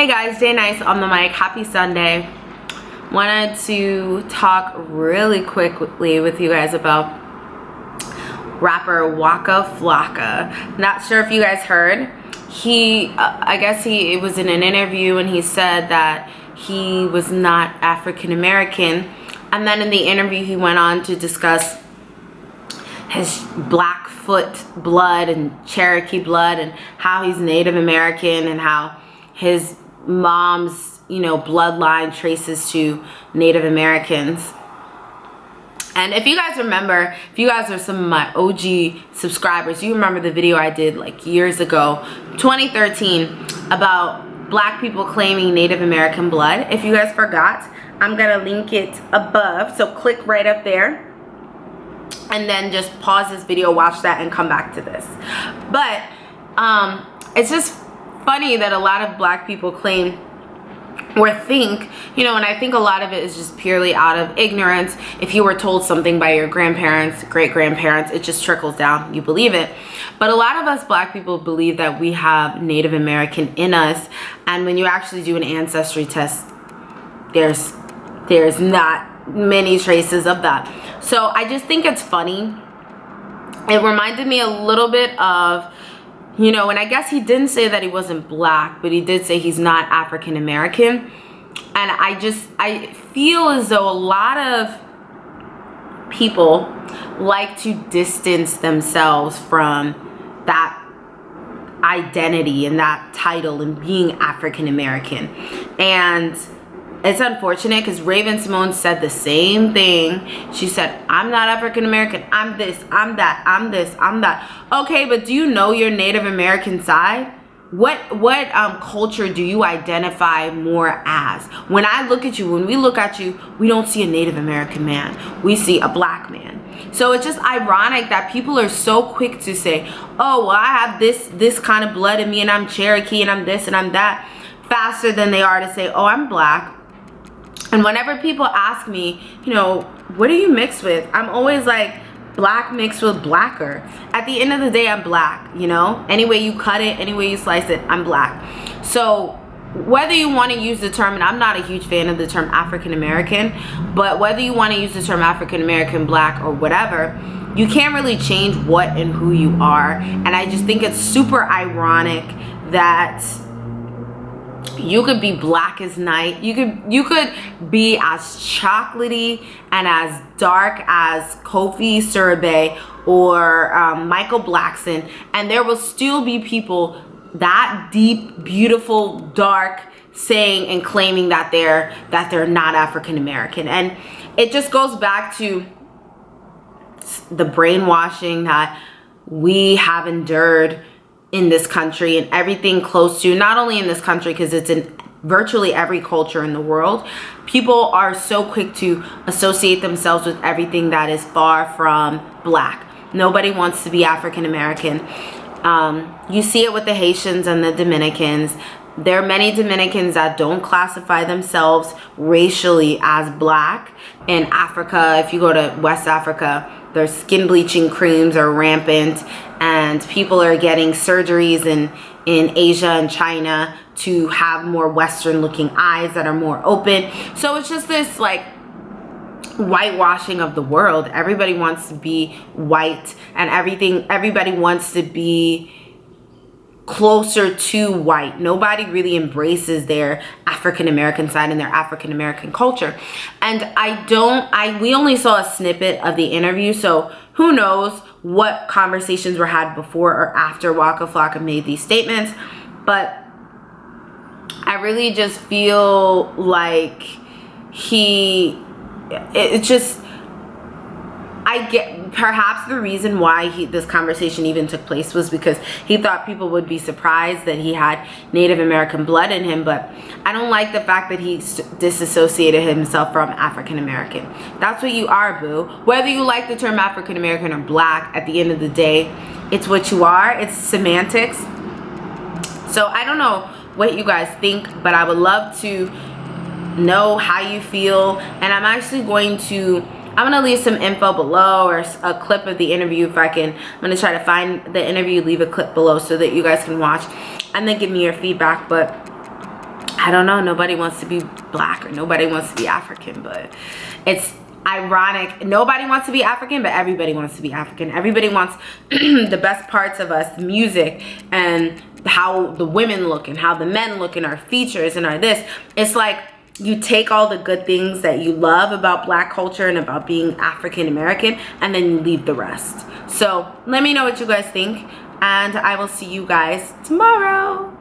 Hey guys, Jay Nice on the mic. Happy Sunday. Wanted to talk really quickly with you guys about rapper Waka Flocka. Not sure if you guys heard. I guess he was in an interview and he said that he was not African American. And then in the interview he went on to discuss his Blackfoot blood and Cherokee blood and how he's Native American and how his mom's, bloodline traces to Native Americans. And if you guys remember, if you guys are some of my OG subscribers, you remember the video I did like years ago, 2013, about black people claiming Native American blood. If you guys forgot, I'm gonna link it above, so click right up there and then just pause this video, watch that, and come back to this. But it's just funny that a lot of black people claim or think, and I think a lot of it is just purely out of ignorance. If you were told something by your grandparents, great-grandparents, it just trickles down, you believe it. But a lot of us black people believe that we have Native American in us, and when you actually do an ancestry test, there's not many traces of that. So I just think it's funny. It reminded me a little bit of, and I guess he didn't say that he wasn't black, but he did say he's not African American. And I feel as though a lot of people like to distance themselves from that identity and that title and being African American. And it's unfortunate because Raven Simone said the same thing. She said, I'm not African American. I'm this, I'm that, I'm this, I'm that. Okay, but do you know your Native American side? What culture do you identify more as? When I look at you, when we look at you, we don't see a Native American man. We see a black man. So it's just ironic that people are so quick to say, oh, well, I have this kind of blood in me and I'm Cherokee and I'm this and I'm that, faster than they are to say, oh, I'm black. And whenever people ask me, what are you mixed with? I'm always like, black mixed with blacker. At the end of the day, I'm black, Any way you cut it, any way you slice it, I'm black. So whether you want to use the term, and I'm not a huge fan of the term African American, but whether you want to use the term African American, black, or whatever, you can't really change what and who you are. And I just think it's super ironic that you could be black as night. You could be as chocolatey and as dark as Kofi Siriboe or Michael Blackson, and there will still be people that deep, beautiful, dark, saying and claiming that they're not African American. And it just goes back to the brainwashing that we have endured in this country and everything close to, not only in this country, because it's in virtually every culture in the world. People are so quick to associate themselves with everything that is far from black. Nobody wants to be African American. You see it with the Haitians and the Dominicans. There are many Dominicans that don't classify themselves racially as black. In Africa, if you go to West Africa, their skin bleaching creams are rampant, and people are getting surgeries in Asia and China to have more Western looking eyes that are more open. So it's just this like whitewashing of the world. Everybody wants to be white, and everybody wants to be closer to white. Nobody really embraces their African American side and their African American culture. And we only saw a snippet of the interview, so who knows what conversations were had before or after Waka Flocka made these statements. But I really just feel like I get perhaps the reason why this conversation even took place was because he thought people would be surprised that he had Native American blood in him. But I don't like the fact that he disassociated himself from African American. That's what you are, boo. Whether you like the term African American or black, at the end of the day, it's what you are. It's semantics. So I don't know what you guys think, but I would love to know how you feel. And I'm actually going to leave some info below, or a clip of the interview if I can. I'm going to try to find the interview, leave a clip below so that you guys can watch and then give me your feedback. But I don't know, nobody wants to be black or nobody wants to be African, but it's ironic. Nobody wants to be African, but everybody wants to be African. Everybody wants the best parts of us, the music and how the women look and how the men look and our features and our this. It's like you take all the good things that you love about black culture and about being African American, and then you leave the rest. So let me know what you guys think, and I will see you guys tomorrow.